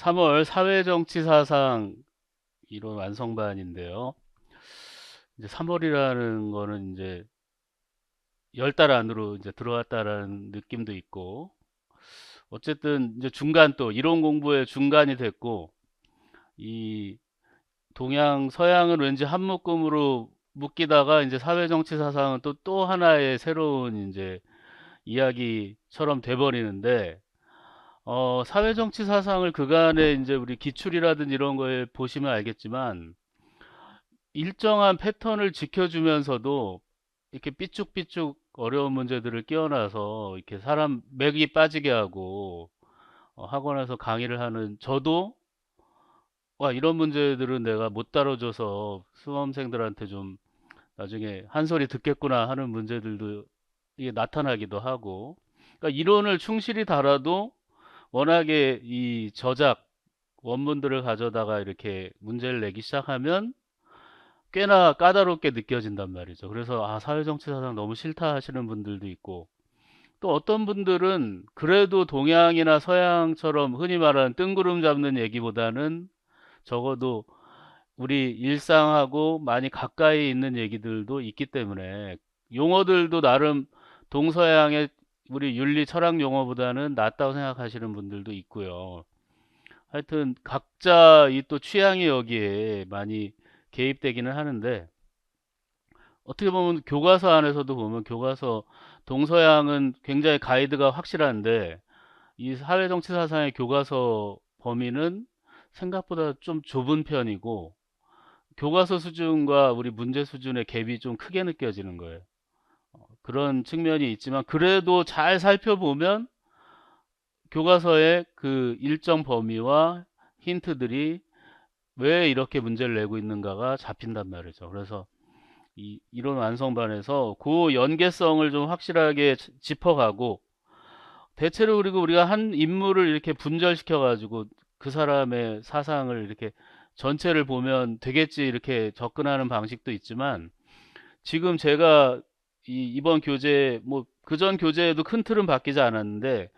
3월 사회정치사상 이론 완성반인데요. 이제 3월이라는 거는 이제 10달 안으로 이제 들어왔다라는 느낌도 있고, 어쨌든 이제 중간 또 이론 공부의 중간이 됐고, 이 동양 서양은 왠지 한 묶음으로 묶이다가 이제 사회정치사상은 또 하나의 새로운 이제 이야기처럼 돼버리는데, 사회정치 사상을 그간에 이제 우리 기출이라든지 이런 거에 보시면 알겠지만 일정한 패턴을 지켜주면서도 이렇게 삐쭉삐쭉 어려운 문제들을 끼워놔서 이렇게 사람 맥이 빠지게 하고 학원에서 강의를 하는 저도 와, 이런 문제들은 내가 못 다뤄줘서 수험생들한테 좀 나중에 한 소리 듣겠구나 하는 문제들도 이게 나타나기도 하고, 그러니까 이론을 충실히 달아도 워낙에 이 저작 원문들을 가져다가 이렇게 문제를 내기 시작하면 꽤나 까다롭게 느껴진단 말이죠. 그래서 사회정치 사상 너무 싫다 하시는 분들도 있고, 또 어떤 분들은 그래도 동양이나 서양처럼 흔히 말하는 뜬구름 잡는 얘기보다는 적어도 우리 일상하고 많이 가까이 있는 얘기들도 있기 때문에 용어들도 나름 동서양의 우리 윤리 철학 용어보다는 낫다고 생각하시는 분들도 있고요. 하여튼 각자 이 또 취향이 여기에 많이 개입되기는 하는데, 어떻게 보면 교과서 안에서도 보면 교과서 동서양은 굉장히 가이드가 확실한데 이 사회정치 사상의 교과서 범위는 생각보다 좀 좁은 편이고, 교과서 수준과 우리 문제 수준의 갭이 좀 크게 느껴지는 거예요. 그런 측면이 있지만 그래도 잘 살펴보면 교과서의 그 일정 범위와 힌트들이 왜 이렇게 문제를 내고 있는가가 잡힌단 말이죠. 그래서 이 이론 완성반에서 그 연계성을 좀 확실하게 짚어가고, 대체로 그리고 우리가 한 인물을 이렇게 분절시켜 가지고 그 사람의 사상을 이렇게 전체를 보면 되겠지 이렇게 접근하는 방식도 있지만, 지금 제가 이번 교재 뭐 그전 교재에도 큰 틀은 바뀌지 않았는데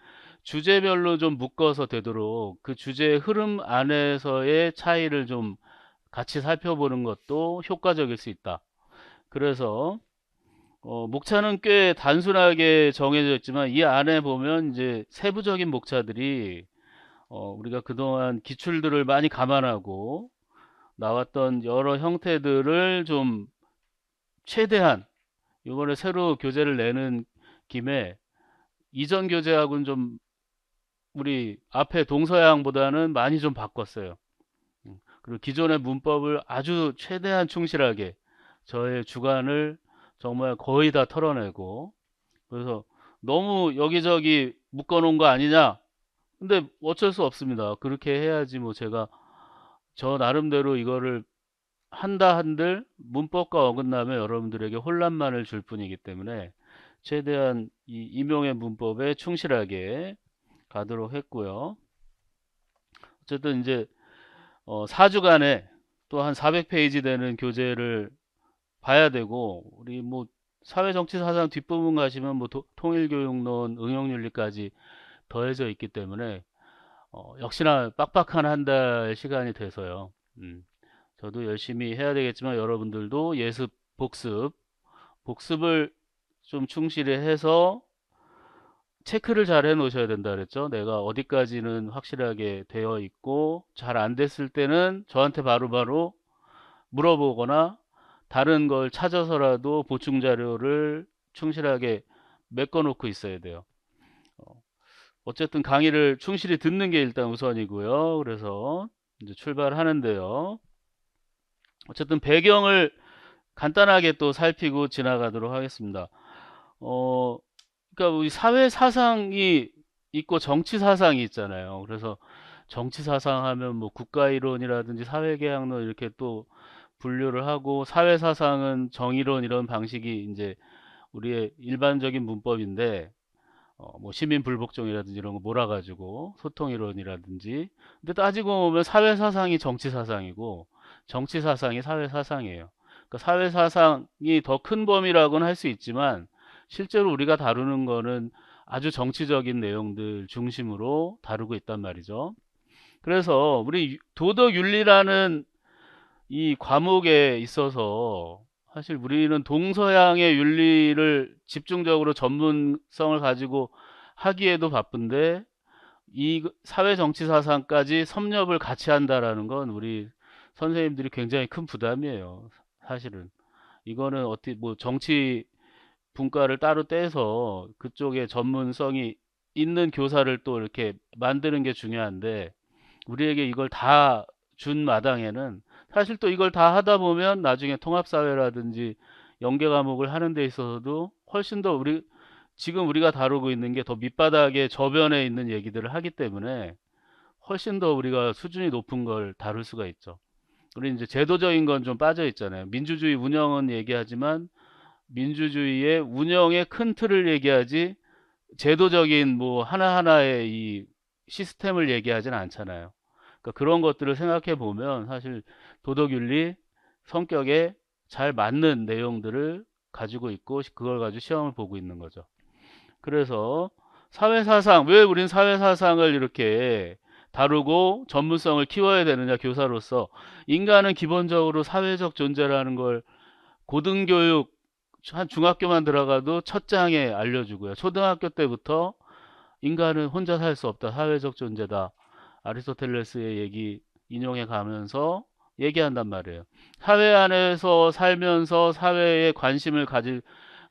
주제별로 좀 묶어서 되도록 그 주제의 흐름 안에서의 차이를 좀 같이 살펴보는 것도 효과적일 수 있다. 그래서 목차는 꽤 단순하게 정해져 있지만 이 안에 보면 이제 세부적인 목차들이 우리가 그동안 기출들을 많이 감안하고 나왔던 여러 형태들을 좀 최대한 이번에 새로 교재를 내는 김에 이전 교재하고는 좀 우리 앞에 동서양보다는 많이 좀 바꿨어요. 그리고 기존의 문법을 아주 최대한 충실하게 저의 주관을 정말 거의 다 털어내고, 그래서 너무 여기저기 묶어놓은 거 아니냐? 근데 어쩔 수 없습니다. 그렇게 해야지 뭐 제가 저 나름대로 이거를 한다 한들 문법과 어긋나면 여러분들에게 혼란만을 줄 뿐이기 때문에 최대한 이 임용의 문법에 충실하게 가도록 했고요. 어쨌든 이제 4주간에 또 한 400페이지 되는 교재를 봐야 되고, 우리 뭐 사회정치사상 뒷부분 가시면 뭐 통일교육론, 응용윤리까지 더해져 있기 때문에 역시나 빡빡한 한 달 시간이 돼서요. 저도 열심히 해야 되겠지만 여러분들도 예습, 복습을 좀 충실히 해서 체크를 잘 해 놓으셔야 된다 그랬죠. 내가 어디까지는 확실하게 되어 있고 잘 안 됐을 때는 저한테 바로바로 물어보거나 다른 걸 찾아서라도 보충 자료를 충실하게 메꿔 놓고 있어야 돼요. 어, 어쨌든 강의를 충실히 듣는 게 일단 우선이고요. 그래서 이제 출발하는데요. 어쨌든 배경을 간단하게 또 살피고 지나가도록 하겠습니다. 어, 그러니까 우리 사회 사상이 있고 정치 사상이 있잖아요. 그래서 정치 사상 하면 뭐 국가 이론이라든지 사회 계약론 이렇게 또 분류를 하고, 사회 사상은 정의론 이런 방식이 이제 우리의 일반적인 문법인데 뭐 시민 불복종이라든지 이런 거 몰아가지고 소통 이론이라든지, 근데 따지고 보면 사회 사상이 정치 사상이고 정치 사상이 사회 사상이에요. 그러니까 사회 사상이 더 큰 범위라고는 할 수 있지만 실제로 우리가 다루는 거는 아주 정치적인 내용들 중심으로 다루고 있단 말이죠. 그래서 우리 도덕윤리라는 이 과목에 있어서 사실 우리는 동서양의 윤리를 집중적으로 전문성을 가지고 하기에도 바쁜데 이 사회 정치 사상까지 섭렵을 같이 한다라는 건 우리 선생님들이 굉장히 큰 부담이에요. 사실은 이거는 어떻게 뭐 정치 분과를 따로 떼서 그쪽에 전문성이 있는 교사를 또 이렇게 만드는 게 중요한데 우리에게 이걸 다 준 마당에는 사실 또 이걸 다 하다 보면 나중에 통합사회라든지 연계 과목을 하는 데 있어서도 훨씬 더 우리 지금 우리가 다루고 있는 게 더 밑바닥에 저변에 있는 얘기들을 하기 때문에 훨씬 더 우리가 수준이 높은 걸 다룰 수가 있죠. 우리 이제 제도적인 건 좀 빠져 있잖아요. 민주주의 운영은 얘기하지만 민주주의의 운영의 큰 틀을 얘기하지 제도적인 뭐 하나하나의 이 시스템을 얘기하진 않잖아요. 그러니까 그런 것들을 생각해 보면 사실 도덕윤리 성격에 잘 맞는 내용들을 가지고 있고 그걸 가지고 시험을 보고 있는 거죠. 그래서 사회사상, 왜 우린 사회사상을 이렇게 다루고 전문성을 키워야 되느냐, 교사로서. 인간은 기본적으로 사회적 존재라는 걸 고등교육, 한 중학교만 들어가도 첫 장에 알려주고요. 초등학교 때부터 인간은 혼자 살 수 없다. 사회적 존재다. 아리스토텔레스의 얘기 인용해 가면서 얘기한단 말이에요. 사회 안에서 살면서 사회에 관심을 가질,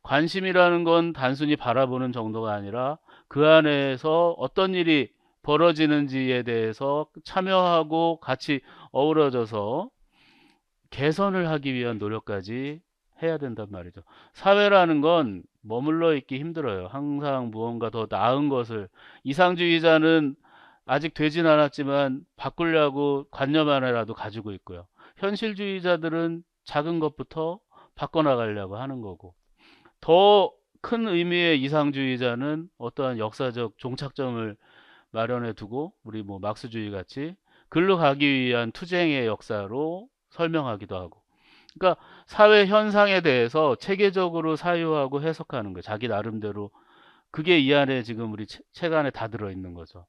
관심이라는 건 단순히 바라보는 정도가 아니라 그 안에서 어떤 일이 벌어지는지에 대해서 참여하고 같이 어우러져서 개선을 하기 위한 노력까지 해야 된단 말이죠. 사회라는 건 머물러 있기 힘들어요. 항상 무언가 더 나은 것을, 이상주의자는 아직 되진 않았지만 바꾸려고 관념 하나라도 가지고 있고요. 현실주의자들은 작은 것부터 바꿔나가려고 하는 거고, 더 큰 의미의 이상주의자는 어떠한 역사적 종착점을 마련해 두고 우리 뭐 막스주의 같이 글로 가기 위한 투쟁의 역사로 설명하기도 하고, 그러니까 사회 현상에 대해서 체계적으로 사유하고 해석하는 거예요. 자기 나름대로. 그게 이 안에 지금 우리 책 안에 다 들어있는 거죠.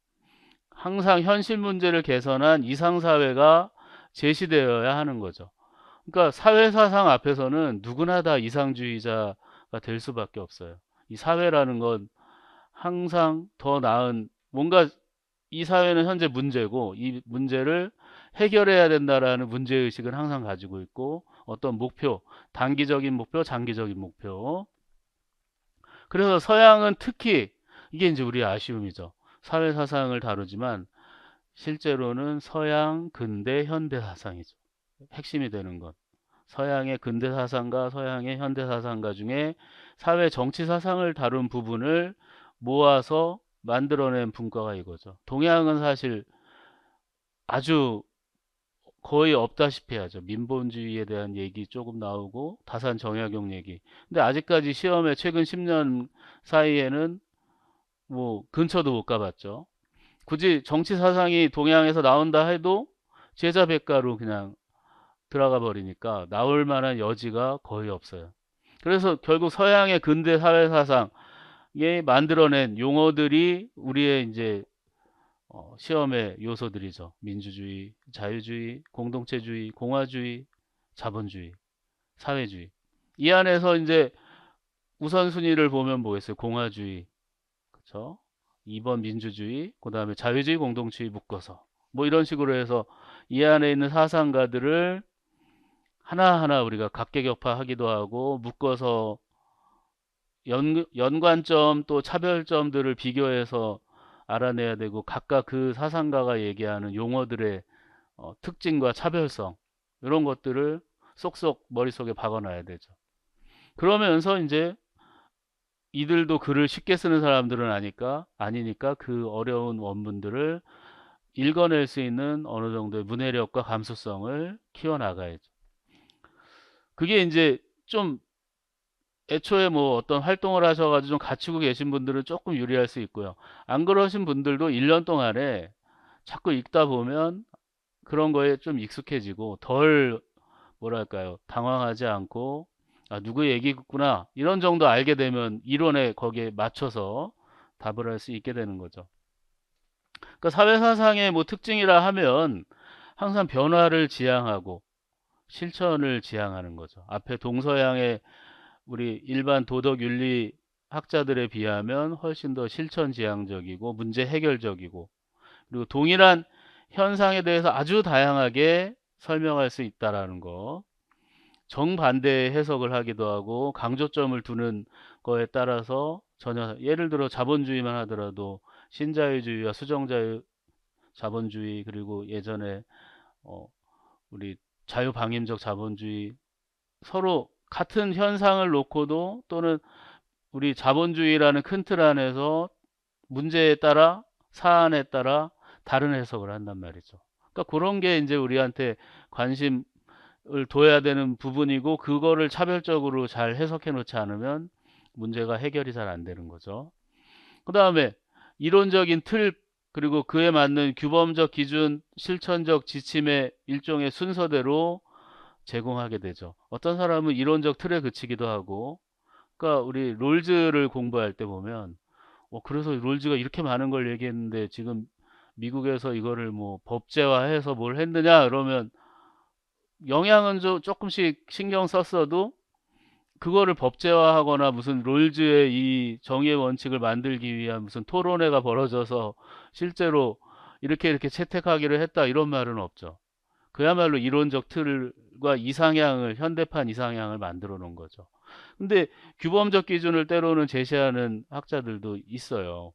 항상 현실 문제를 개선한 이상사회가 제시되어야 하는 거죠. 그러니까 사회사상 앞에서는 누구나 다 이상주의자가 될 수밖에 없어요. 이 사회라는 건 항상 더 나은, 뭔가 이 사회는 현재 문제고 이 문제를 해결해야 된다라는 문제의식을 항상 가지고 있고 어떤 목표, 단기적인 목표, 장기적인 목표. 그래서 서양은 특히 이게 이제 우리의 아쉬움이죠. 사회 사상을 다루지만 실제로는 서양 근대 현대 사상이죠. 핵심이 되는 건. 서양의 근대 사상가, 서양의 현대 사상가 중에 사회 정치 사상을 다룬 부분을 모아서 만들어낸 분과가 이거죠. 동양은 사실 아주 거의 없다시피 하죠. 민본주의에 대한 얘기 조금 나오고 다산 정약용 얘기. 근데 아직까지 시험에 최근 10년 사이에는 뭐 근처도 못 가봤죠. 굳이 정치 사상이 동양에서 나온다 해도 제자백가로 그냥 들어가 버리니까 나올 만한 여지가 거의 없어요. 그래서 결국 서양의 근대 사회 사상에 만들어낸 용어들이 우리의 이제 시험의 요소들이죠. 민주주의, 자유주의, 공동체주의, 공화주의, 자본주의, 사회주의. 이 안에서 이제 우선순위를 보면 뭐겠어요? 공화주의, 그렇죠? 2번 민주주의, 그 다음에 자유주의, 공동체주의 묶어서 뭐 이런 식으로 해서 이 안에 있는 사상가들을 하나하나 우리가 각계격파하기도 하고 묶어서 연관점 또 차별점들을 비교해서 알아내야 되고 각각 그 사상가가 얘기하는 용어들의 특징과 차별성 이런 것들을 쏙쏙 머릿속에 박아놔야 되죠. 그러면서 이제 이들도 글을 쉽게 쓰는 사람들은 아니니까 그 어려운 원문들을 읽어낼 수 있는 어느 정도의 문해력과 감수성을 키워나가야죠. 그게 이제 좀 애초에 뭐 어떤 활동을 하셔가지고 좀 갖추고 계신 분들은 조금 유리할 수 있고요. 안 그러신 분들도 1년 동안에 자꾸 읽다 보면 그런 거에 좀 익숙해지고 덜 뭐랄까요 당황하지 않고 아 누구 얘기구나 이런 정도 알게 되면 이론에 거기에 맞춰서 답을 할 수 있게 되는 거죠. 그러니까 사회사상의 뭐 특징이라 하면 항상 변화를 지향하고 실천을 지향하는 거죠. 앞에 동서양의 우리 일반 도덕 윤리 학자들에 비하면 훨씬 더 실천 지향적이고 문제 해결적이고, 그리고 동일한 현상에 대해서 아주 다양하게 설명할 수 있다라는 거. 정반대의 해석을 하기도 하고 강조점을 두는 거에 따라서 전혀, 예를 들어 자본주의만 하더라도 신자유주의와 수정자유 자본주의, 그리고 예전에 어, 우리 자유방임적 자본주의, 서로 같은 현상을 놓고도 또는 우리 자본주의라는 큰 틀 안에서 문제에 따라 사안에 따라 다른 해석을 한단 말이죠. 그러니까 그런 게 이제 우리한테 관심을 둬야 되는 부분이고, 그거를 차별적으로 잘 해석해 놓지 않으면 문제가 해결이 잘 안 되는 거죠. 그 다음에 이론적인 틀, 그리고 그에 맞는 규범적 기준, 실천적 지침의 일종의 순서대로 제공하게 되죠. 어떤 사람은 이론적 틀에 그치기도 하고, 그러니까 우리 롤즈를 공부할 때 보면 그래서 롤즈가 이렇게 많은 걸 얘기했는데 지금 미국에서 이거를 뭐 법제화해서 뭘 했느냐 그러면, 영향은 조금씩 신경 썼어도 그거를 법제화하거나 무슨 롤즈의 이 정의의 원칙을 만들기 위한 무슨 토론회가 벌어져서 실제로 이렇게 이렇게 채택하기로 했다 이런 말은 없죠. 그야말로 이론적 틀과 이상향을, 현대판 이상향을 만들어 놓은 거죠. 근데 규범적 기준을 때로는 제시하는 학자들도 있어요.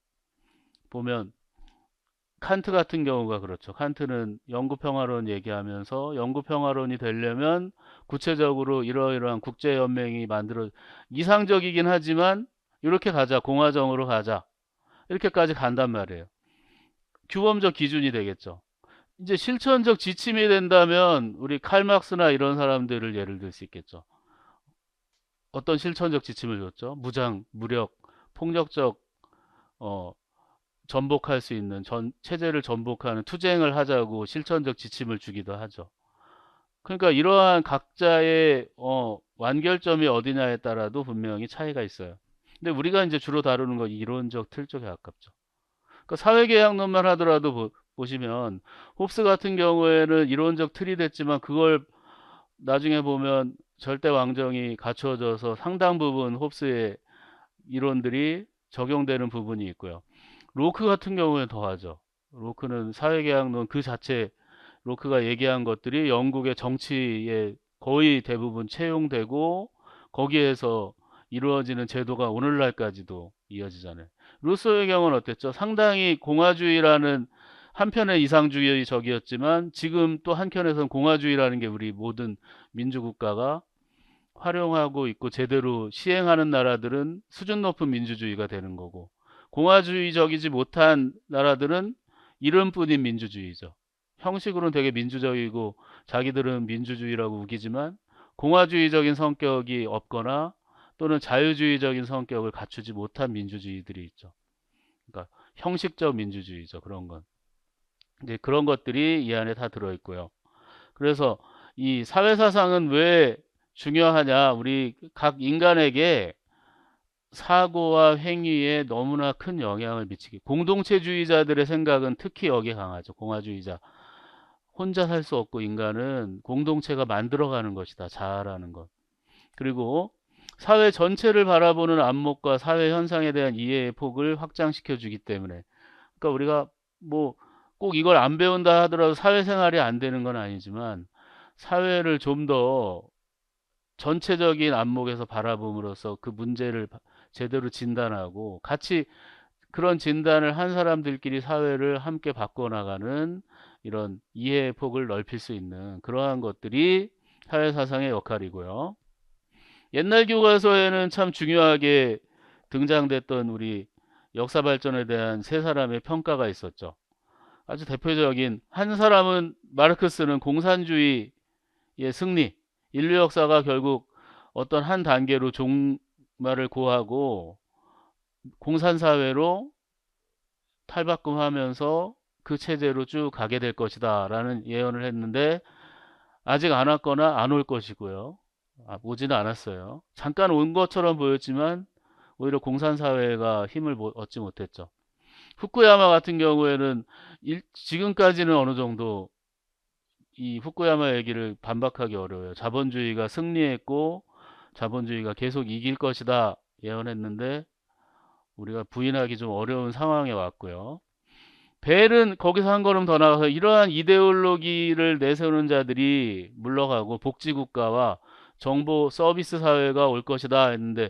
보면 칸트 같은 경우가 그렇죠. 칸트는 영구평화론 얘기하면서 영구평화론이 되려면 구체적으로 이러이러한 국제연맹이 만들어, 이상적이긴 하지만 이렇게 가자, 공화정으로 가자, 이렇게까지 간단 말이에요. 규범적 기준이 되겠죠. 이제 실천적 지침이 된다면 우리 칼막스나 이런 사람들을 예를 들 수 있겠죠. 어떤 실천적 지침을 줬죠? 무장, 무력, 폭력적 어, 전복할 수 있는 체제를 전복하는 투쟁을 하자고 실천적 지침을 주기도 하죠. 그러니까 이러한 각자의 완결점이 어디냐에 따라도 분명히 차이가 있어요. 근데 우리가 이제 주로 다루는 건 이론적 틀 쪽에 가깝죠. 그러니까 사회계약론만 하더라도 보시면 홉스 같은 경우에는 이론적 틀이 됐지만 그걸 나중에 보면 절대 왕정이 갖추어져서 상당 부분 홉스의 이론들이 적용되는 부분이 있고요. 로크 같은 경우에 더하죠. 로크는 사회계약론 그 자체, 로크가 얘기한 것들이 영국의 정치에 거의 대부분 채용되고 거기에서 이루어지는 제도가 오늘날까지도 이어지잖아요. 루소의 경우는 어땠죠? 상당히 공화주의라는 한편의 이상주의적이었지만 지금 또 한편에서는 공화주의라는 게 우리 모든 민주국가가 활용하고 있고 제대로 시행하는 나라들은 수준 높은 민주주의가 되는 거고, 공화주의적이지 못한 나라들은 이름뿐인 민주주의죠. 형식으로는 되게 민주적이고 자기들은 민주주의라고 우기지만 공화주의적인 성격이 없거나 또는 자유주의적인 성격을 갖추지 못한 민주주의들이 있죠. 그러니까 형식적 민주주의죠. 그런 건. 이제 그런 것들이 이 안에 다 들어있고요. 그래서 이 사회사상은 왜 중요하냐? 우리 각 인간에게 사고와 행위에 너무나 큰 영향을 미치기. 공동체주의자들의 생각은 특히 여기에 강하죠. 공화주의자. 혼자 살 수 없고 인간은 공동체가 만들어가는 것이다. 자아라는 것. 그리고 사회 전체를 바라보는 안목과 사회 현상에 대한 이해의 폭을 확장시켜 주기 때문에. 그러니까 우리가 뭐 꼭 이걸 안 배운다 하더라도 사회생활이 안 되는 건 아니지만 사회를 좀 더 전체적인 안목에서 바라봄으로써 그 문제를 제대로 진단하고 같이 그런 진단을 한 사람들끼리 사회를 함께 바꿔나가는 이런 이해의 폭을 넓힐 수 있는 그러한 것들이 사회사상의 역할이고요. 옛날 교과서에는 참 중요하게 등장됐던 우리 역사 발전에 대한 세 사람의 평가가 있었죠. 아주 대표적인 한 사람은 마르크스는 공산주의의 승리, 인류 역사가 결국 어떤 한 단계로 종말을 고하고 공산사회로 탈바꿈하면서 그 체제로 쭉 가게 될 것이다 라는 예언을 했는데 아직 안 왔거나 안 올 것이고요. 오지는 않았어요. 잠깐 온 것처럼 보였지만 오히려 공산사회가 힘을 얻지 못했죠. 후쿠야마 같은 경우에는 지금까지는 어느 정도 이 후쿠야마 얘기를 반박하기 어려워요. 자본주의가 승리했고 자본주의가 계속 이길 것이다 예언했는데 우리가 부인하기 좀 어려운 상황에 왔고요. 벨은 거기서 한 걸음 더 나가서 이러한 이데올로기를 내세우는 자들이 물러가고 복지국가와 정보 서비스 사회가 올 것이다 했는데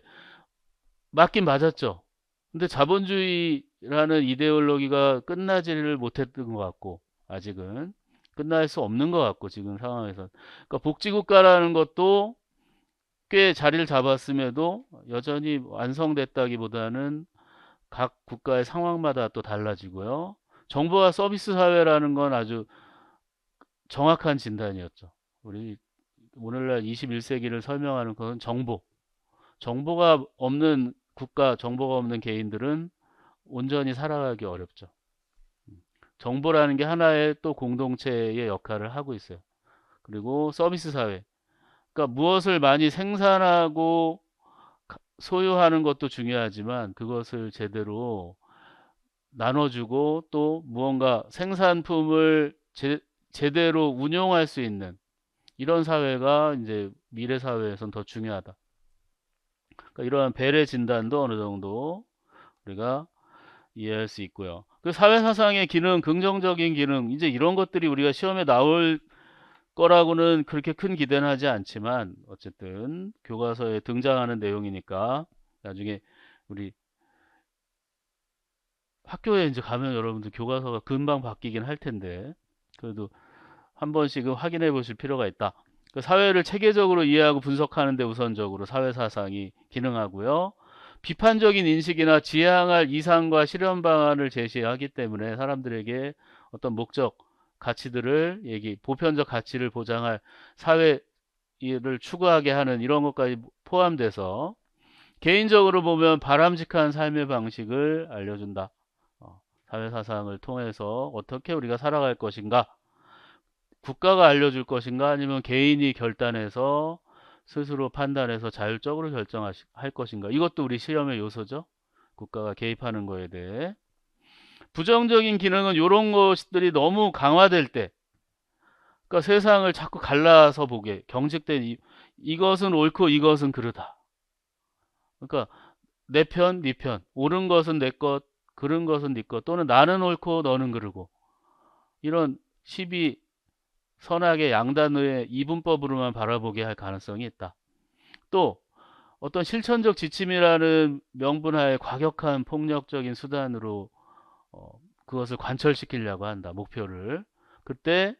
맞긴 맞았죠. 근데 자본주의라는 이데올로기가 끝나지를 못했던 것 같고 아직은 끝날 수 없는 것 같고 지금 상황에서 그러니까 복지국가라는 것도 꽤 자리를 잡았음에도 여전히 완성됐다기보다는 각 국가의 상황마다 또 달라지고요. 정보화 서비스 사회라는 건 아주 정확한 진단이었죠. 우리 오늘날 21세기를 설명하는 것은 정보가 없는 국가, 정보가 없는 개인들은 온전히 살아가기 어렵죠. 정보라는 게 하나의 또 공동체의 역할을 하고 있어요. 그리고 서비스 사회. 그러니까 무엇을 많이 생산하고 소유하는 것도 중요하지만 그것을 제대로 나눠주고 또 무언가 생산품을 제대로 운용할 수 있는 이런 사회가 이제 미래 사회에선 더 중요하다. 그러니까 이러한 배려 진단도 어느 정도 우리가 이해할 수 있고요. 그 사회사상의 기능, 긍정적인 기능, 이제 이런 것들이 우리가 시험에 나올 거라고는 그렇게 큰 기대는 하지 않지만 어쨌든 교과서에 등장하는 내용이니까 나중에 우리 학교에 이제 가면 여러분들 교과서가 금방 바뀌긴 할 텐데 그래도 한 번씩은 확인해 보실 필요가 있다. 그 사회를 체계적으로 이해하고 분석하는 데 우선적으로 사회사상이 기능하고요. 비판적인 인식이나 지향할 이상과 실현 방안을 제시하기 때문에 사람들에게 어떤 목적, 가치들을 보편적 가치를 보장할 사회를 추구하게 하는 이런 것까지 포함돼서 개인적으로 보면 바람직한 삶의 방식을 알려준다. 사회사상을 통해서 어떻게 우리가 살아갈 것인가 국가가 알려줄 것인가 아니면 개인이 결단해서 스스로 판단해서 자율적으로 결정할 것인가 이것도 우리 시험의 요소죠. 국가가 개입하는 거에 대해 부정적인 기능은 이런 것들이 너무 강화될 때 그러니까 세상을 자꾸 갈라서 보게 경직된 이것은 옳고 이것은 그르다. 그러니까 내 편, 네 편, 옳은 것은 내 것, 그른 것은 네 것, 또는 나는 옳고 너는 그르고 이런 시비 선악의 양단의 이분법으로만 바라보게 할 가능성이 있다. 또 어떤 실천적 지침이라는 명분하에 과격한 폭력적인 수단으로 어, 그것을 관철시키려고 한다. 목표를. 그때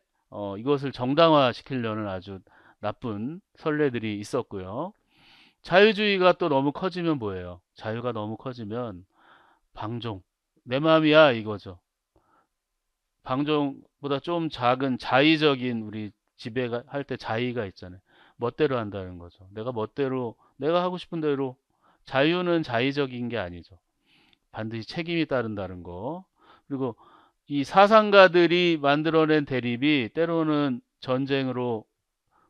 이것을 정당화시키려는 아주 나쁜 선례들이 있었고요. 자유주의가 또 너무 커지면 뭐예요? 자유가 너무 커지면 방종. 내 마음이야 이거죠. 방종보다 좀 작은 자의적인 우리 지배할 때 자의가 있잖아요. 멋대로 한다는 거죠. 내가 멋대로 내가 하고 싶은 대로 자유는 자의적인 게 아니죠. 반드시 책임이 따른다는 거. 그리고 이 사상가들이 만들어낸 대립이 때로는 전쟁으로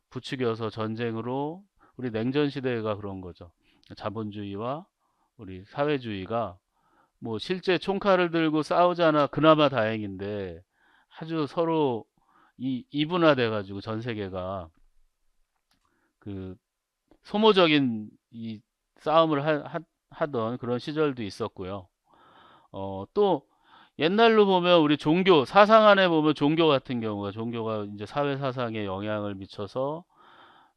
부추겨서 전쟁으로 우리 냉전 시대가 그런 거죠. 자본주의와 우리 사회주의가 뭐 실제 총칼을 들고 싸우잖아. 그나마 다행인데 아주 서로 이분화돼 가지고 전 세계가 그 소모적인 이 싸움을 하던 그런 시절도 있었고요. 또 옛날로 보면 우리 종교 사상 안에 보면 종교 같은 경우가 종교가 이제 사회 사상에 영향을 미쳐서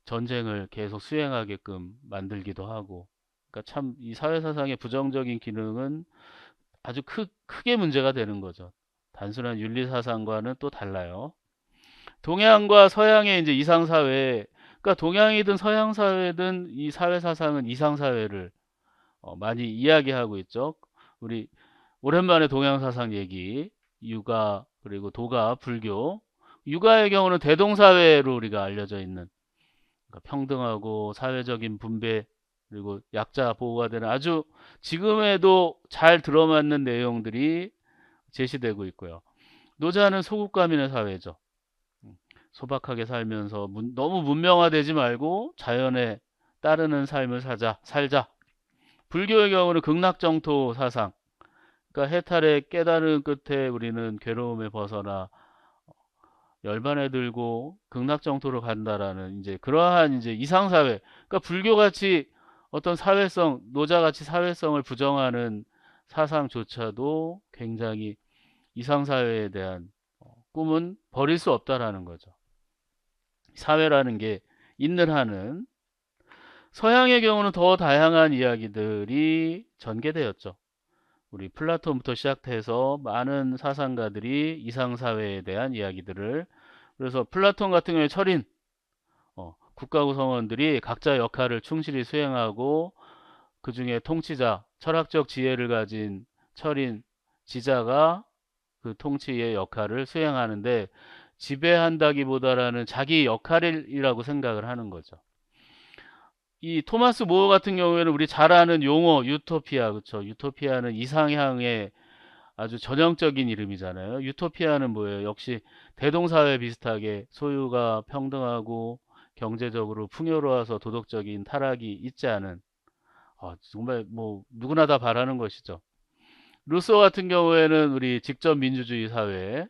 전쟁을 계속 수행하게끔 만들기도 하고 그러니까 참 이 사회 사상의 부정적인 기능은 아주 크게 문제가 되는 거죠. 단순한 윤리 사상과는 또 달라요. 동양과 서양의 이제 이상 사회, 그러니까 동양이든 서양 사회든 이 사회 사상은 이상 사회를 많이 이야기하고 있죠. 우리 오랜만에 동양 사상 얘기, 유가 그리고 도가, 불교. 유가의 경우는 대동사회로 우리가 알려져 있는 그러니까 평등하고 사회적인 분배 그리고 약자 보호가 되는 아주 지금에도 잘 들어맞는 내용들이 제시되고 있고요. 노자는 소국가민의 사회죠. 소박하게 살면서 너무 문명화되지 말고 자연에 따르는 삶을 살자. 불교의 경우는 극락정토 사상. 그러니까 해탈의 깨달은 끝에 우리는 괴로움에 벗어나 열반에 들고 극락정토로 간다라는 이제 그러한 이제 이상사회, 그러니까 불교같이 어떤 사회성, 노자같이 사회성을 부정하는 사상조차도 굉장히 이상사회에 대한 꿈은 버릴 수 없다라는 거죠. 사회라는 게 있는 한은. 서양의 경우는 더 다양한 이야기들이 전개되었죠. 우리 플라톤부터 시작해서 많은 사상가들이 이상사회에 대한 이야기들을, 그래서 플라톤 같은 경우에 철인, 국가구성원들이 각자 역할을 충실히 수행하고 그 중에 통치자, 철학적 지혜를 가진 철인, 지자가 그 통치의 역할을 수행하는데 지배한다기보다는 자기 역할이라고 생각을 하는 거죠. 이 토마스 모어 같은 경우에는 우리 잘 아는 용어 유토피아, 그쵸? 유토피아는 이상향의 아주 전형적인 이름이잖아요. 유토피아는 뭐예요? 역시 대동사회 비슷하게 소유가 평등하고 경제적으로 풍요로워서 도덕적인 타락이 있지 않은, 정말 뭐 누구나 다 바라는 것이죠. 루소 같은 경우에는 우리 직접 민주주의 사회,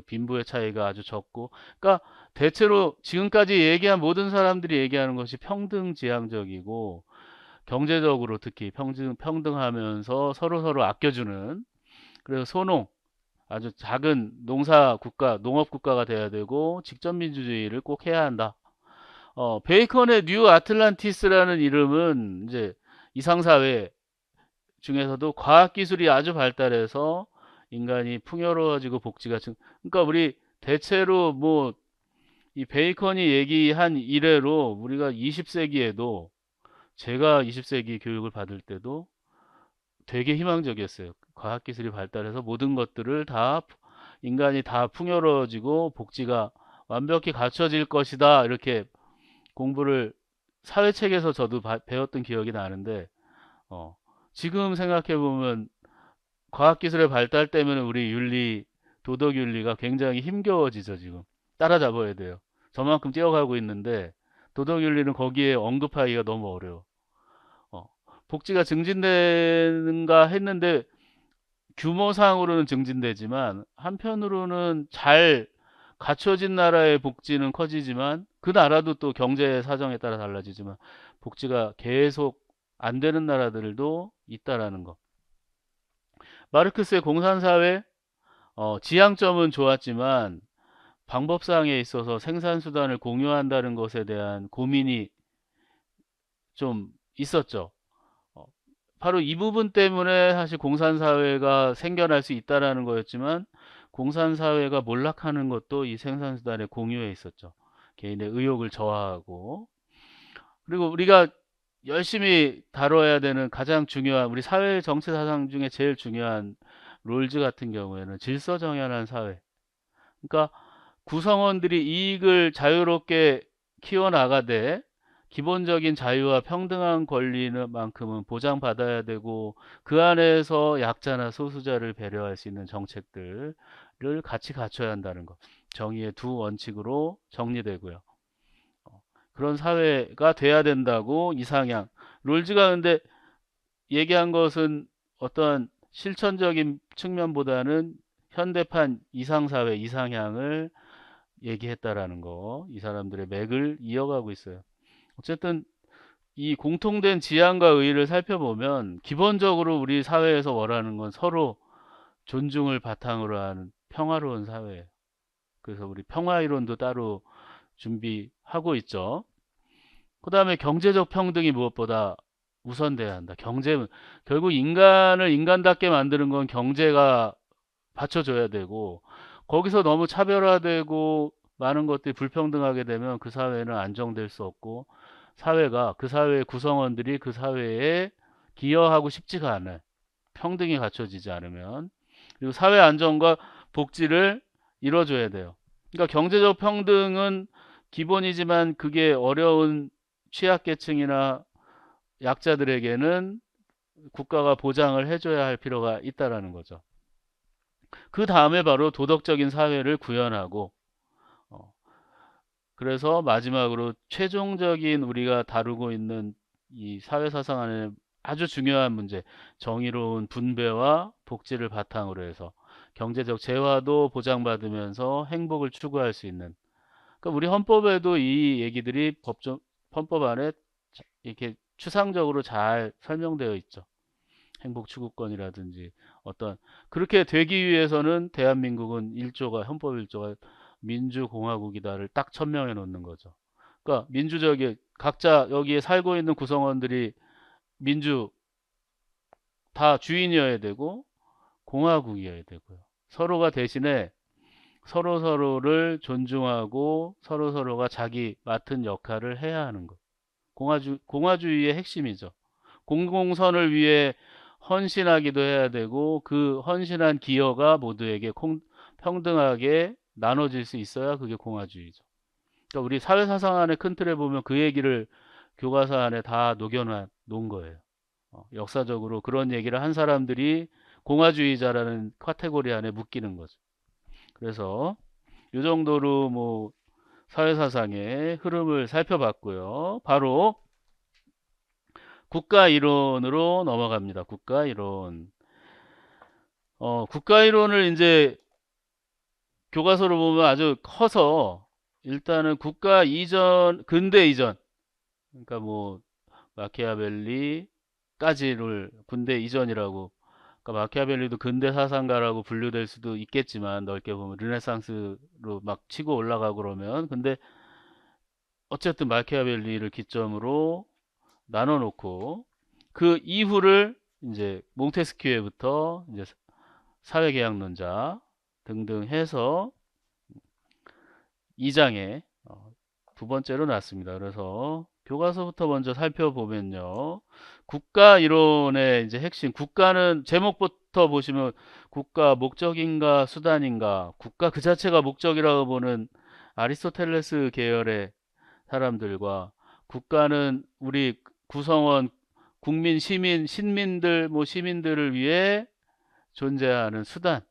빈부의 차이가 아주 적고, 그러니까 대체로 지금까지 얘기한 모든 사람들이 얘기하는 것이 평등지향적이고 경제적으로 특히 평등하면서 서로 아껴주는, 그래서 소농, 아주 작은 농사 국가, 농업 국가가 돼야 되고 직접 민주주의를 꼭 해야 한다. 베이컨의 뉴 아틀란티스라는 이름은 이제 이상사회 중에서도 과학기술이 아주 발달해서 인간이 풍요로워지고 복지가 그러니까 우리 대체로 뭐 이 베이컨이 얘기한 이래로 우리가 20세기에도, 제가 20세기 교육을 받을 때도 되게 희망적이었어요. 과학기술이 발달해서 모든 것들을 다 인간이 다 풍요로워지고 복지가 완벽히 갖춰질 것이다. 이렇게 공부를 사회책에서 저도 배웠던 기억이 나는데, 어, 지금 생각해 보면 과학기술의 발달 때문에 우리 윤리, 도덕윤리가 굉장히 힘겨워지죠, 지금. 따라잡아야 돼요. 저만큼 뛰어가고 있는데, 도덕윤리는 거기에 언급하기가 너무 어려워. 어, 복지가 증진되는가 했는데, 규모상으로는 증진되지만, 한편으로는 잘 갖춰진 나라의 복지는 커지지만, 그 나라도 또 경제 사정에 따라 달라지지만, 복지가 계속 안 되는 나라들도 있다라는 거. 마르크스의 공산사회, 지향점은 좋았지만 방법상에 있어서 생산수단을 공유한다는 것에 대한 고민이 좀 있었죠. 어, 바로 이 부분 때문에 사실 공산사회가 생겨날 수 있다라는 거였지만 공산사회가 몰락하는 것도 이 생산수단의 공유에 있었죠. 개인의 의욕을 저하하고, 그리고 우리가 열심히 다뤄야 되는 가장 중요한 우리 사회 정치 사상 중에 제일 중요한 롤즈 같은 경우에는 질서 정연한 사회. 그러니까 구성원들이 이익을 자유롭게 키워나가되 기본적인 자유와 평등한 권리는 만큼은 보장받아야 되고 그 안에서 약자나 소수자를 배려할 수 있는 정책들을 같이 갖춰야 한다는 것. 정의의 두 원칙으로 정리되고요. 그런 사회가 돼야 된다고 이상향. 롤즈가 근데 얘기한 것은 어떤 실천적인 측면보다는 현대판 이상사회, 이상향을 얘기했다라는 거. 이 사람들의 맥을 이어가고 있어요. 어쨌든 이 공통된 지향과 의의를 살펴보면 기본적으로 우리 사회에서 원하는 건 서로 존중을 바탕으로 하는 평화로운 사회예요. 그래서 우리 평화이론도 따로 준비하고 있죠. 그 다음에 경제적 평등이 무엇보다 우선돼야 한다. 결국 인간을 인간답게 만드는 건 경제가 받쳐줘야 되고, 거기서 너무 차별화되고 많은 것들이 불평등하게 되면 그 사회는 안정될 수 없고, 그 사회의 구성원들이 그 사회에 기여하고 싶지가 않아요. 평등이 갖춰지지 않으면. 그리고 사회 안정과 복지를 이뤄줘야 돼요. 그러니까 경제적 평등은 기본이지만 그게 어려운 취약계층이나 약자들에게는 국가가 보장을 해줘야 할 필요가 있다라는 거죠. 그 다음에 바로 도덕적인 사회를 구현하고, 어, 그래서 마지막으로 최종적인 우리가 다루고 있는 이 사회사상 안에 아주 중요한 문제, 정의로운 분배와 복지를 바탕으로 해서 경제적 재화도 보장받으면서 행복을 추구할 수 있는. 그러니까 우리 헌법에도 이 얘기들이 헌법 안에 이렇게 추상적으로 잘 설명되어 있죠. 행복 추구권이라든지 어떤 그렇게 되기 위해서는 대한민국은 헌법 1조가 민주공화국이다를 딱 천명해 놓는 거죠. 그러니까 민주적인 각자 여기에 살고 있는 구성원들이 민주 다 주인이어야 되고 공화국이어야 되고요. 서로가 대신에 서로를 존중하고 서로가 자기 맡은 역할을 해야 하는 것. 공화주의의 핵심이죠. 공공선을 위해 헌신하기도 해야 되고 그 헌신한 기여가 모두에게 평등하게 나눠질 수 있어야 그게 공화주의죠. 그러니까 우리 사회사상 안에 큰 틀에 보면 그 얘기를 교과서 안에 다 녹여놓은 거예요. 역사적으로 그런 얘기를 한 사람들이 공화주의자라는 카테고리 안에 묶이는 거죠. 그래서 이 정도로 뭐 사회사상의 흐름을 살펴봤고요. 바로 국가 이론으로 넘어갑니다. 국가 이론. 국가 이론을 이제 교과서로 보면 아주 커서 일단은 국가 이전, 근대 이전. 그러니까 뭐 마키아벨리까지를 근대 이전이라고. 그러니까 마키아벨리도 근대 사상가라고 분류될 수도 있겠지만 넓게 보면 르네상스로 막 치고 올라가고 그러면 근데 어쨌든 마키아벨리를 기점으로 나눠 놓고 그 이후를 이제 몽테스키에부터 이제 사회계약론자 등등 해서 2장에 두 번째로 놨습니다. 그래서 교과서부터 먼저 살펴보면요. 국가 이론의 이제 핵심, 국가는 제목부터 보시면 국가 목적인가 수단인가, 국가 그 자체가 목적이라고 보는 아리스토텔레스 계열의 사람들과 국가는 우리 구성원, 국민, 시민, 신민들, 뭐 시민들을 위해 존재하는 수단일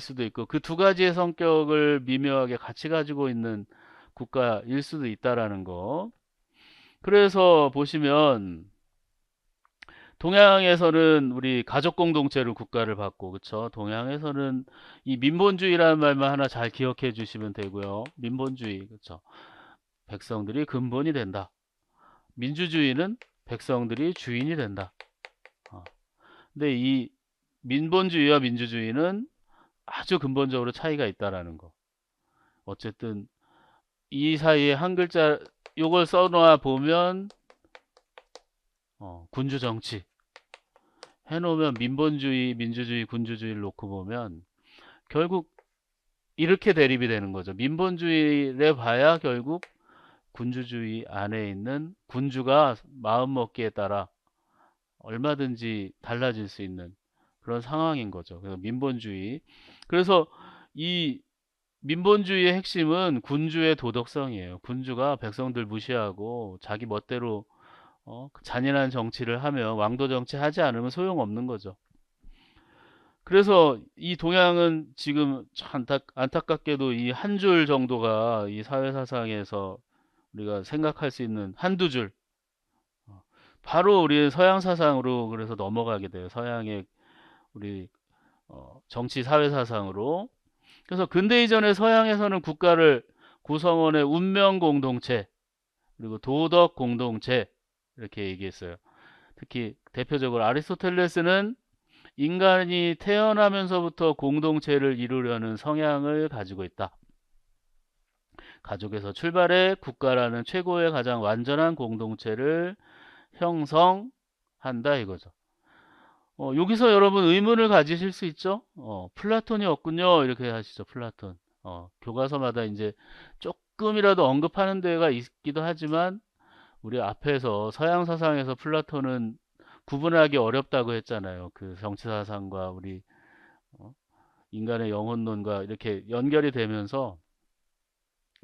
수도 있고 그 두 가지의 성격을 미묘하게 같이 가지고 있는 국가일 수도 있다라는 거. 그래서 보시면 동양에서는 우리 가족 공동체로 국가를 받고 그쵸? 동양에서는 이 민본주의라는 말만 하나 잘 기억해 주시면 되고요. 민본주의 그쵸? 백성들이 근본이 된다. 민주주의는 백성들이 주인이 된다. 근데 이 민본주의와 민주주의는 아주 근본적으로 차이가 있다라는 거. 어쨌든 이 사이에 한 글자 요걸 써놓아 보면 군주 정치 해놓으면 민본주의, 민주주의, 군주주의를 놓고 보면 결국 이렇게 대립이 되는 거죠. 민본주의를 봐야 결국 군주주의 안에 있는 군주가 마음먹기에 따라 얼마든지 달라질 수 있는 그런 상황인 거죠. 그래서 민본주의. 그래서 이 민본주의의 핵심은 군주의 도덕성이에요. 군주가 백성들 무시하고 자기 멋대로 잔인한 정치를 하며 왕도 정치 하지 않으면 소용없는 거죠. 그래서 이 동양은 지금 참 안타깝게도 이 한 줄 정도가 이 사회사상에서 우리가 생각할 수 있는 한두 줄. 바로 우리 서양 사상으로 그래서 넘어가게 돼요. 서양의 우리 정치 사회 사상으로. 그래서 근대 이전의 서양에서는 국가를 구성원의 운명 공동체 그리고 도덕 공동체 이렇게 얘기했어요. 특히 대표적으로 아리스토텔레스는 인간이 태어나면서부터 공동체를 이루려는 성향을 가지고 있다. 가족에서 출발해 국가라는 최고의 가장 완전한 공동체를 형성한다 이거죠. 여기서 여러분 의문을 가지실 수 있죠? 플라톤이 없군요. 이렇게 하시죠. 플라톤. 교과서마다 이제 조금이라도 언급하는 데가 있기도 하지만 우리 앞에서 서양 사상에서 플라톤은 구분하기 어렵다고 했잖아요. 그 정치 사상과 우리 인간의 영혼론과 이렇게 연결이 되면서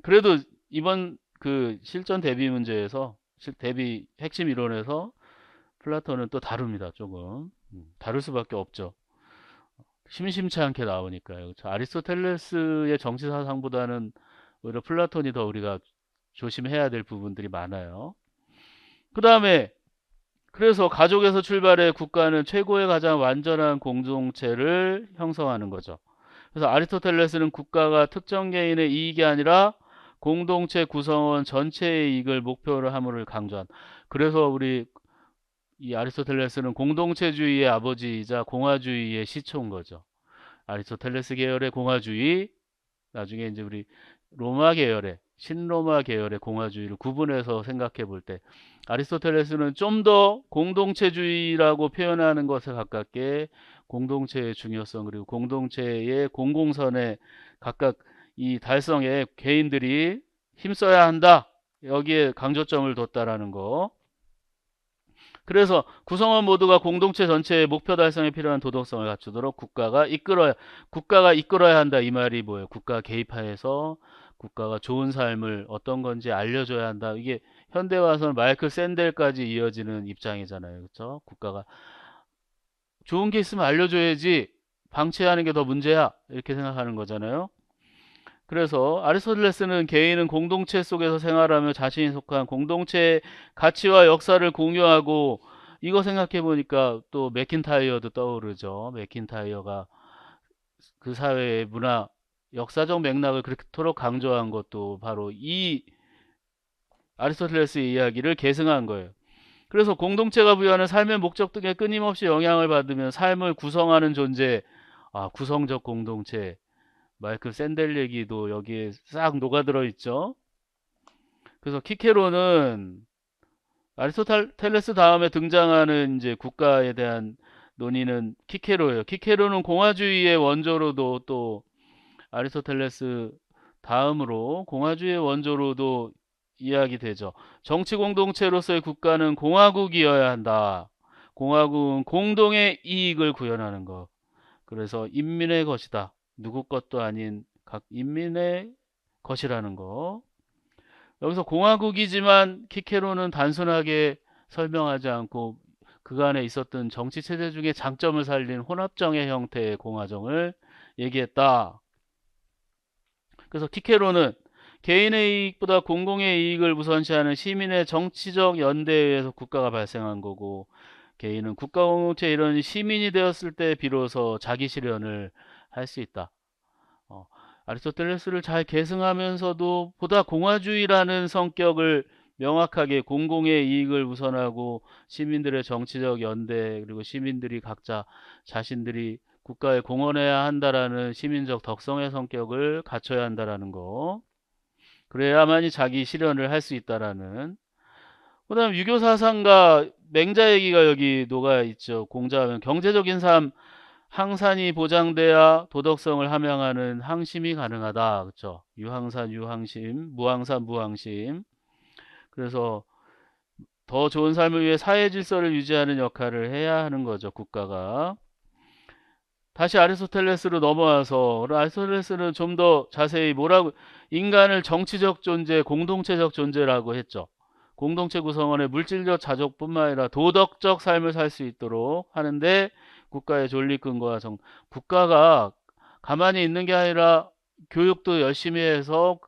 그래도 이번 그 실전 대비 문제에서 대비 핵심 이론에서 플라톤은 또 다룹니다. 조금 다룰 수밖에 없죠. 심심치 않게 나오니까요. 그렇죠? 아리스토텔레스의 정치 사상보다는 오히려 플라톤이 더 우리가 조심해야 될 부분들이 많아요. 그 다음에 그래서 가족에서 출발해 국가는 최고의 가장 완전한 공동체를 형성하는 거죠. 그래서 아리스토텔레스는 국가가 특정 개인의 이익이 아니라 공동체 구성원 전체의 이익을 목표로 함을 강조한. 그래서 우리 이 아리스토텔레스는 공동체주의의 아버지이자 공화주의의 시초인 거죠. 아리스토텔레스 계열의 공화주의, 나중에 이제 우리 로마 계열의 신로마 계열의 공화주의를 구분해서 생각해 볼 때 아리스토텔레스는 좀 더 공동체주의라고 표현하는 것에 가깝게 공동체의 중요성 그리고 공동체의 공공선에 각각 이 달성에 개인들이 힘써야 한다. 여기에 강조점을 뒀다라는 거. 그래서 구성원 모두가 공동체 전체의 목표 달성에 필요한 도덕성을 갖추도록 국가가 이끌어야 한다. 이 말이 뭐예요? 국가 개입하에서 국가가 좋은 삶을 어떤 건지 알려줘야 한다. 이게 현대 와서는 마이클 샌델까지 이어지는 입장이잖아요. 그렇죠? 국가가 좋은 게 있으면 알려줘야지 방치하는 게 더 문제야. 이렇게 생각하는 거잖아요. 그래서 아리스토텔레스는 개인은 공동체 속에서 생활하며 자신이 속한 공동체의 가치와 역사를 공유하고 이거 생각해 보니까 또 맥킨타이어도 떠오르죠. 맥킨타이어가 그 사회의 문화, 역사적 맥락을 그렇도록 강조한 것도 바로 이 아리스토텔레스의 이야기를 계승한 거예요. 그래서 공동체가 부여하는 삶의 목적 등에 끊임없이 영향을 받으면 삶을 구성하는 존재, 구성적 공동체, 마이클 샌델 얘기도 여기에 싹 녹아들어 있죠. 그래서 키케로는 아리스토텔레스 다음에 등장하는 이제 국가에 대한 논의는 키케로예요. 키케로는 공화주의의 원조로도 또 아리스토텔레스 다음으로 공화주의의 원조로도 이야기되죠. 정치 공동체로서의 국가는 공화국이어야 한다. 공화국은 공동의 이익을 구현하는 것. 그래서 인민의 것이다. 누구 것도 아닌 각 인민의 것이라는 거. 여기서 공화국이지만 키케로는 단순하게 설명하지 않고 그간에 있었던 정치 체제 중에 장점을 살린 혼합정의 형태의 공화정을 얘기했다. 그래서 키케로는 개인의 이익보다 공공의 이익을 우선시하는 시민의 정치적 연대에 의해서 국가가 발생한 거고 개인은 국가 공동체의 이런 시민이 되었을 때 비로소 자기 실현을 할 수 있다. 어, 아리스토텔레스를 잘 계승하면서도 보다 공화주의라는 성격을 명확하게 공공의 이익을 우선하고 시민들의 정치적 연대 그리고 시민들이 각자 자신들이 국가에 공헌해야 한다라는 시민적 덕성의 성격을 갖춰야 한다라는 거. 그래야만이 자기 실현을 할 수 있다라는. 그다음 유교 사상과 맹자 얘기가 여기 녹아 있죠. 공자하면 경제적인 삶 항산이 보장돼야 도덕성을 함양하는 항심이 가능하다. 그렇죠? 유항산, 유항심, 무항산, 무항심. 그래서 더 좋은 삶을 위해 사회 질서를 유지하는 역할을 해야 하는 거죠. 국가가. 다시 아리스토텔레스로 넘어와서 아리스토텔레스는 좀 더 자세히 뭐라고 인간을 정치적 존재, 공동체적 존재라고 했죠. 공동체 구성원의 물질적 자족뿐만 아니라 도덕적 삶을 살 수 있도록 하는데 국가의 존립근거와 국가가 가만히 있는 게 아니라 교육도 열심히 해서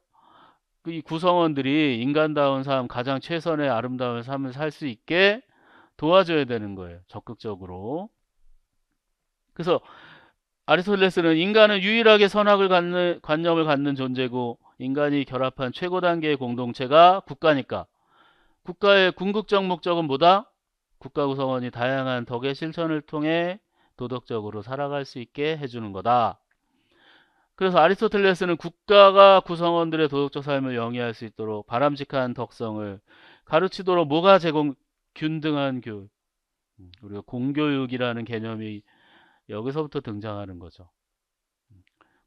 이 구성원들이 인간다운 삶, 가장 최선의 아름다운 삶을 살 수 있게 도와줘야 되는 거예요. 적극적으로. 그래서 아리스토텔레스는 인간은 유일하게 선악을 갖는 관념을 갖는 존재고 인간이 결합한 최고 단계의 공동체가 국가니까 국가의 궁극적 목적은 뭐다? 국가 구성원이 다양한 덕의 실천을 통해 도덕적으로 살아갈 수 있게 해주는 거다. 그래서 아리스토텔레스는 국가가 구성원들의 도덕적 삶을 영위할 수 있도록 바람직한 덕성을 가르치도록 균등한 교육, 우리가 공교육이라는 개념이 여기서부터 등장하는 거죠.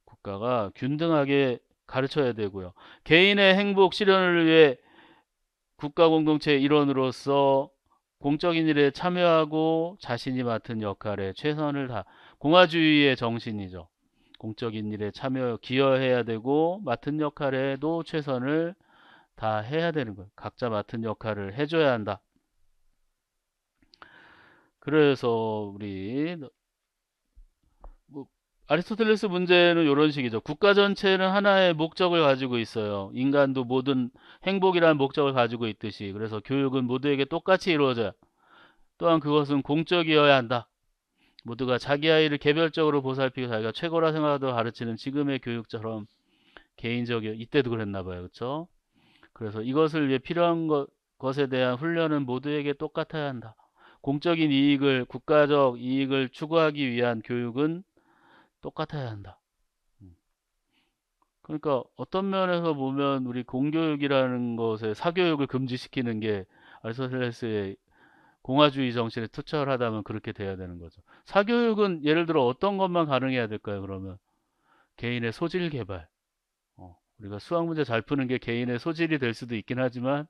국가가 균등하게 가르쳐야 되고요. 개인의 행복 실현을 위해 국가 공동체의 일원으로서 공적인 일에 참여하고 자신이 맡은 역할에 최선을 다 공화주의의 정신이죠. 공적인 일에 기여해야 되고 맡은 역할에도 최선을 다 해야 되는 거예요. 각자 맡은 역할을 해줘야 한다. 그래서 우리 아리스토텔레스 문제는 이런 식이죠. 국가 전체는 하나의 목적을 가지고 있어요. 인간도 모든 행복이라는 목적을 가지고 있듯이. 그래서 교육은 모두에게 똑같이 이루어져요. 또한 그것은 공적이어야 한다. 모두가 자기 아이를 개별적으로 보살피고 자기가 최고라 생각하도록 가르치는 지금의 교육처럼 개인적이요. 이때도 그랬나 봐요. 그렇죠? 그래서 이것을 위해 필요한 것에 대한 훈련은 모두에게 똑같아야 한다. 공적인 이익을, 국가적 이익을 추구하기 위한 교육은 똑같아야 한다. 그러니까 어떤 면에서 보면 우리 공교육이라는 것에 사교육을 금지시키는 게 아리스토텔레스의 공화주의 정신에 투철하다면 그렇게 돼야 되는 거죠. 사교육은 예를 들어 어떤 것만 가능해야 될까요? 그러면 개인의 소질 개발. 우리가 수학 문제 잘 푸는 게 개인의 소질이 될 수도 있긴 하지만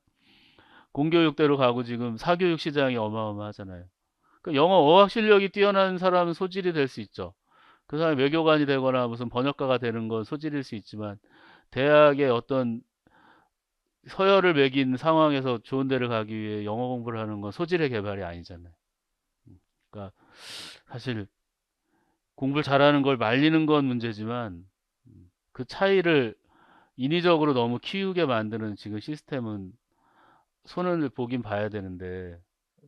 공교육대로 가고 지금 사교육 시장이 어마어마하잖아요. 그러니까 영어 어학 실력이 뛰어난 사람은 소질이 될 수 있죠. 그 사람이 외교관이 되거나 무슨 번역가가 되는 건 소질일 수 있지만 대학의 어떤 서열을 매긴 상황에서 좋은 데를 가기 위해 영어 공부를 하는 건 소질의 개발이 아니잖아요. 그러니까 사실 공부를 잘하는 걸 말리는 건 문제지만 그 차이를 인위적으로 너무 키우게 만드는 지금 시스템은 손을 보긴 봐야 되는데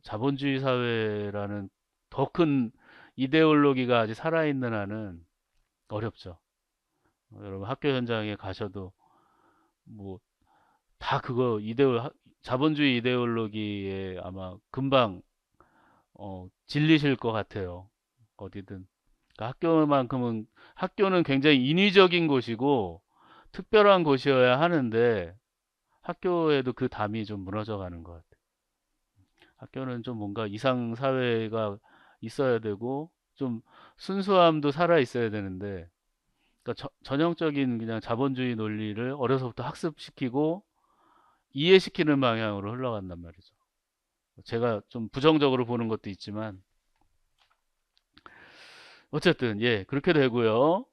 자본주의 사회라는 더 큰 이데올로기가 아직 살아있는 한은 어렵죠. 여러분 학교 현장에 가셔도 뭐 다 그거 자본주의 이데올로기에 아마 금방 질리실 것 같아요. 어디든. 그러니까 학교만큼은 학교는 굉장히 인위적인 곳이고 특별한 곳이어야 하는데 학교에도 그 담이 좀 무너져 가는 것 같아요. 학교는 좀 뭔가 이상 사회가 있어야 되고 좀 순수함도 살아 있어야 되는데 그러니까 전형적인 그냥 자본주의 논리를 어려서부터 학습시키고 이해시키는 방향으로 흘러간단 말이죠. 제가 좀 부정적으로 보는 것도 있지만 어쨌든 예 그렇게 되고요.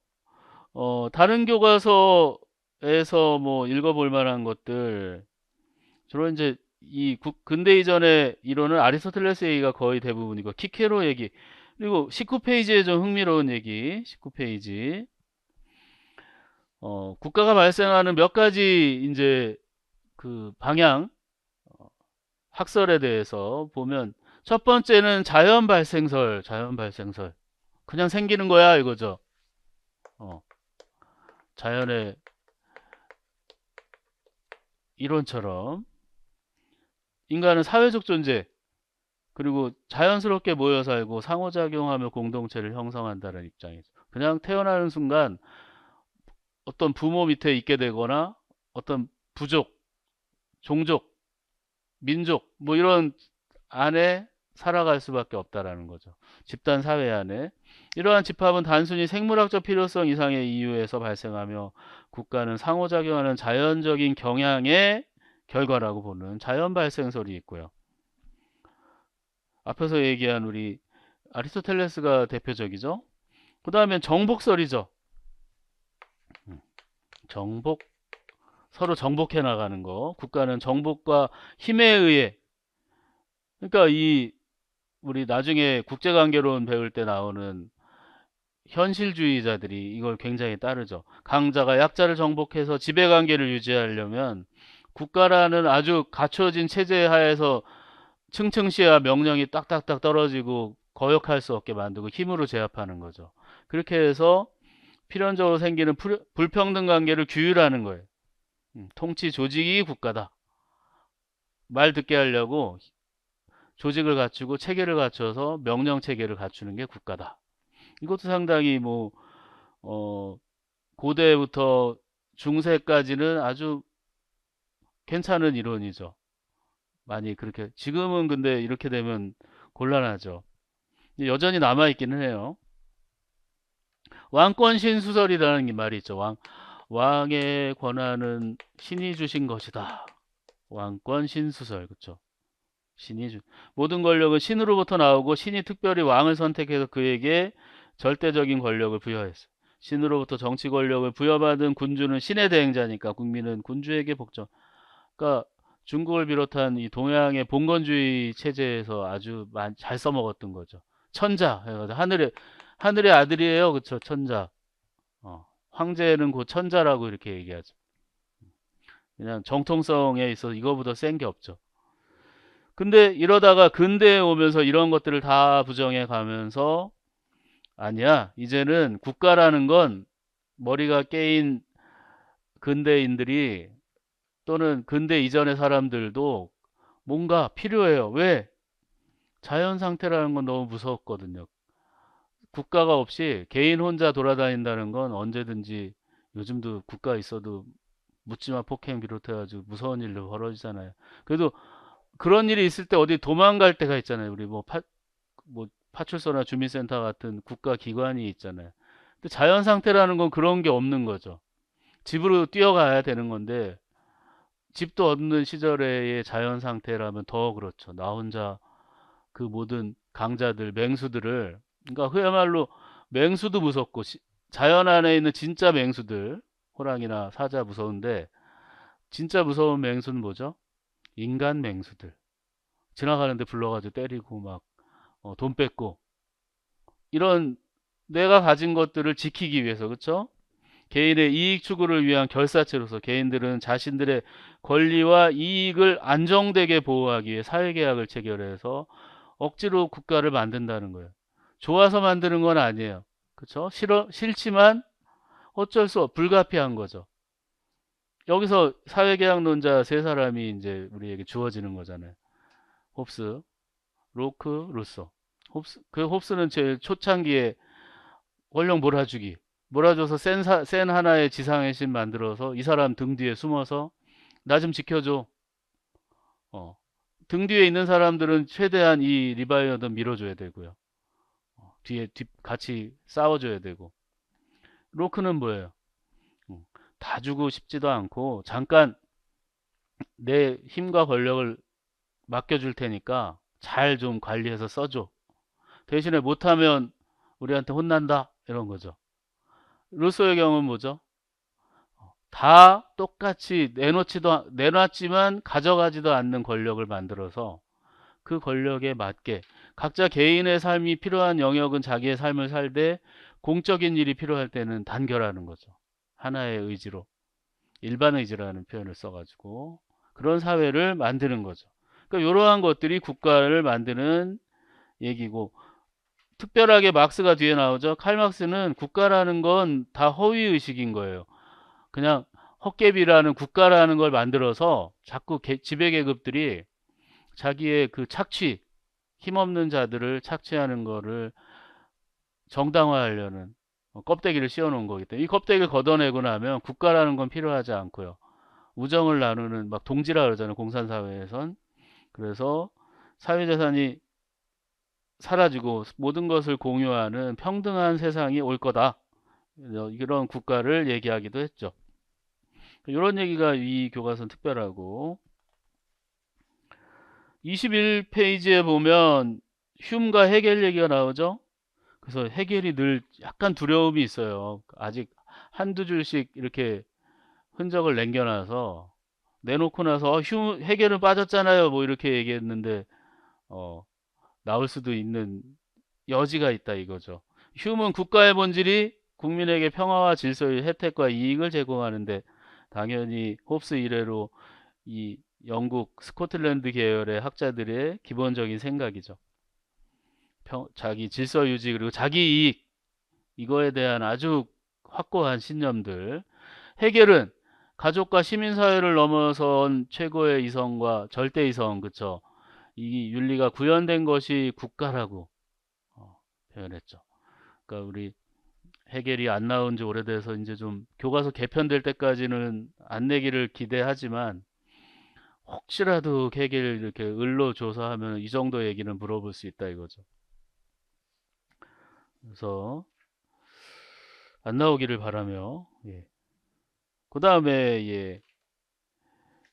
다른 교과서에서 뭐 읽어볼 만한 것들 주로 이제 이 근대 이전의 이론은 아리스토텔레스 얘기가 거의 대부분이고 키케로 얘기 그리고 19페이지에 좀 흥미로운 얘기 19페이지 국가가 발생하는 몇 가지 이제 그 방향 학설에 대해서 보면 첫 번째는 자연 발생설 그냥 생기는 거야 이거죠. 어, 자연의 이론처럼 인간은 사회적 존재 그리고 자연스럽게 모여 살고 상호작용하며 공동체를 형성한다는 입장이죠. 그냥 태어나는 순간 어떤 부모 밑에 있게 되거나 어떤 부족, 종족, 민족 뭐 이런 안에 살아갈 수밖에 없다라는 거죠. 집단 사회 안에 이러한 집합은 단순히 생물학적 필요성 이상의 이유에서 발생하며 국가는 상호작용하는 자연적인 경향의 결과라고 보는 자연 발생설이 있고요. 앞에서 얘기한 우리 아리스토텔레스가 대표적이죠. 그 다음에 정복설이죠. 정복, 서로 정복해 나가는 거. 국가는 정복과 힘에 의해. 그러니까 이 우리 나중에 국제관계론 배울 때 나오는 현실주의자들이 이걸 굉장히 따르죠. 강자가 약자를 정복해서 지배관계를 유지하려면 국가라는 아주 갖춰진 체제 하에서 층층시야 명령이 딱딱딱 떨어지고 거역할 수 없게 만들고 힘으로 제압하는 거죠. 그렇게 해서 필연적으로 생기는 불평등 관계를 규율하는 거예요. 통치 조직이 국가다. 말 듣게 하려고 조직을 갖추고 체계를 갖춰서 명령 체계를 갖추는 게 국가다. 이것도 상당히 뭐 고대부터 중세까지는 아주 괜찮은 이론이죠. 많이 그렇게 지금은 근데 이렇게 되면 곤란하죠. 여전히 남아있기는 해요. 왕권신수설이라는 말이 있죠. 왕의 권한은 신이 주신 것이다. 왕권신수설, 그쵸? 모든 권력은 신으로부터 나오고 신이 특별히 왕을 선택해서 그에게 절대적인 권력을 부여했어. 신으로부터 정치 권력을 부여받은 군주는 신의 대행자니까 국민은 군주에게 복종. 그러니까 중국을 비롯한 이 동양의 봉건주의 체제에서 아주 잘 써먹었던 거죠. 천자, 하늘의 아들이에요, 그쵸? 천자. 황제는 곧 천자라고 이렇게 얘기하죠. 그냥 정통성에 있어서 이거보다 센 게 없죠. 근데 이러다가 근대에 오면서 이런 것들을 다 부정해 가면서 아니야, 이제는 국가라는 건 머리가 깨인 근대인들이 또는 근대 이전의 사람들도 뭔가 필요해요. 왜? 자연 상태라는 건 너무 무서웠거든요. 국가가 없이 개인 혼자 돌아다닌다는 건 언제든지 요즘도 국가 있어도 묻지마 폭행 비롯해가지고 무서운 일도 벌어지잖아요. 그래도 그런 일이 있을 때 어디 도망갈 때가 있잖아요. 우리 뭐 파출소나 주민센터 같은 국가 기관이 있잖아요. 근데 자연 상태라는 건 그런 게 없는 거죠. 집으로 뛰어가야 되는 건데 집도 없는 시절의 자연 상태라면 더 그렇죠. 나 혼자 그 모든 강자들, 맹수들을 그러니까 그야말로 맹수도 무섭고 자연 안에 있는 진짜 맹수들, 호랑이나 사자 무서운데 진짜 무서운 맹수는 뭐죠? 인간 맹수들. 지나가는데 불러가지고 때리고 막 돈 뺏고 이런 내가 가진 것들을 지키기 위해서 그렇죠? 개인의 이익 추구를 위한 결사체로서 개인들은 자신들의 권리와 이익을 안정되게 보호하기 위해 사회계약을 체결해서 억지로 국가를 만든다는 거예요. 좋아서 만드는 건 아니에요. 그렇죠? 싫지만 어쩔 수 불가피한 거죠. 여기서 사회계약론자 세 사람이 이제 우리에게 주어지는 거잖아요. 홉스, 로크, 루소. 홉스는 제일 초창기에 원령 몰아주기. 몰아줘서 센 하나의 지상의 신 만들어서 이 사람 등 뒤에 숨어서 나 좀 지켜줘. 어. 등 뒤에 있는 사람들은 최대한 이 리바이어든 밀어줘야 되고요. 같이 싸워줘야 되고. 로크는 뭐예요? 음, 다 주고 싶지도 않고 잠깐 내 힘과 권력을 맡겨줄 테니까 잘 좀 관리해서 써줘. 대신에 못하면 우리한테 혼난다. 이런 거죠. 루소의 경우는 뭐죠? 다 똑같이 내놨지만 가져가지도 않는 권력을 만들어서 그 권력에 맞게 각자 개인의 삶이 필요한 영역은 자기의 삶을 살되 공적인 일이 필요할 때는 단결하는 거죠. 하나의 의지로. 일반 의지라는 표현을 써가지고 그런 사회를 만드는 거죠. 그러니까 이러한 것들이 국가를 만드는 얘기고 특별하게 막스가 뒤에 나오죠. 칼 막스는 국가라는 건 다 허위의식인 거예요. 그냥 헛개비라는 국가라는 걸 만들어서 자꾸 지배계급들이 자기의 그 착취, 힘없는 자들을 착취하는 거를 정당화하려는 껍데기를 씌워놓은 거기 때문에 이 껍데기를 걷어내고 나면 국가라는 건 필요하지 않고요. 우정을 나누는 막 동지라 그러잖아요. 공산사회에선. 그래서 사회재산이 사라지고 모든 것을 공유하는 평등한 세상이 올 거다. 이런 국가를 얘기하기도 했죠. 이런 얘기가 이 교과서는 특별하고 21페이지에 보면 흉과 해겔 얘기가 나오죠. 그래서 해겔이 늘 약간 두려움이 있어요. 아직 한두 줄씩 이렇게 흔적을 남겨놔서 내놓고 나서 해겔은 빠졌잖아요. 뭐 이렇게 얘기했는데 어, 나올 수도 있는 여지가 있다 이거죠. 휴은 국가의 본질이 국민에게 평화와 질서의 혜택과 이익을 제공하는데 당연히 홉스 이래로 이 영국 스코틀랜드 계열의 학자들의 기본적인 생각이죠. 자기 질서 유지 그리고 자기 이익 이거에 대한 아주 확고한 신념들. 해결은 가족과 시민사회를 넘어선 최고의 이성과 절대 이성, 그쵸? 이 윤리가 구현된 것이 국가라고 표현했죠. 그러니까 우리 해결이 안 나온 지 오래돼서 이제 좀 교과서 개편될 때까지는 안 내기를 기대하지만 혹시라도 해결 이렇게 을로 조사하면 이 정도 얘기는 물어볼 수 있다 이거죠. 그래서 안 나오기를 바라며 예. 그 다음에 예.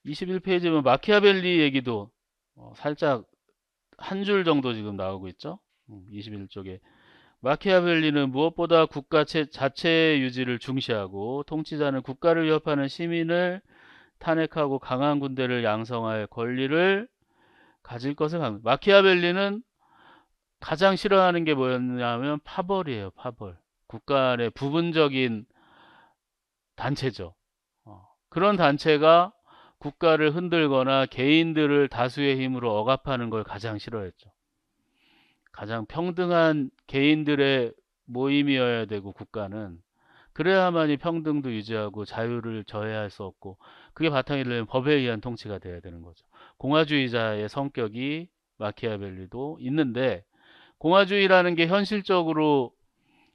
21페이지면 마키아벨리 얘기도 살짝 한 줄 정도 지금 나오고 있죠. 21쪽에 마키아벨리는 무엇보다 국가 자체의 유지를 중시하고 통치자는 국가를 위협하는 시민을 탄핵하고 강한 군대를 양성할 권리를 가질 것을 강조합니다. 마키아벨리는 가장 싫어하는 게 뭐였냐면 파벌이에요. 파벌. 국가 내 부분적인 단체죠. 그런 단체가 국가를 흔들거나 개인들을 다수의 힘으로 억압하는 걸 가장 싫어했죠. 가장 평등한 개인들의 모임이어야 되고 국가는 그래야만이 평등도 유지하고 자유를 저해할 수 없고 그게 바탕이 되려면 법에 의한 통치가 돼야 되는 거죠. 공화주의자의 성격이 마키아벨리도 있는데 공화주의라는 게 현실적으로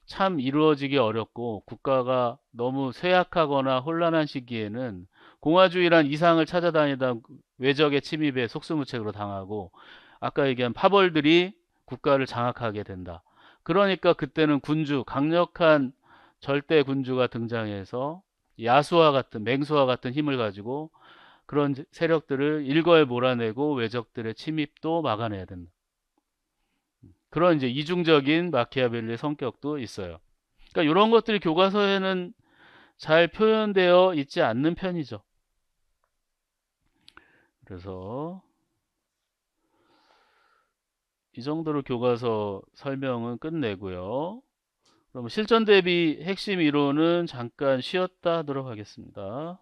참 이루어지기 어렵고 국가가 너무 쇠약하거나 혼란한 시기에는 공화주의란 이상을 찾아다니다 외적의 침입에 속수무책으로 당하고 아까 얘기한 파벌들이 국가를 장악하게 된다. 그러니까 그때는 군주, 강력한 절대 군주가 등장해서 야수와 같은 맹수와 같은 힘을 가지고 그런 세력들을 일거에 몰아내고 외적들의 침입도 막아내야 된다. 그런 이제 이중적인 마키아벨리의 성격도 있어요. 그러니까 이런 것들이 교과서에는 잘 표현되어 있지 않는 편이죠. 그래서 이 정도로 교과서 설명은 끝내고요. 그럼 실전 대비 핵심 이론은 잠깐 쉬었다 하도록 하겠습니다.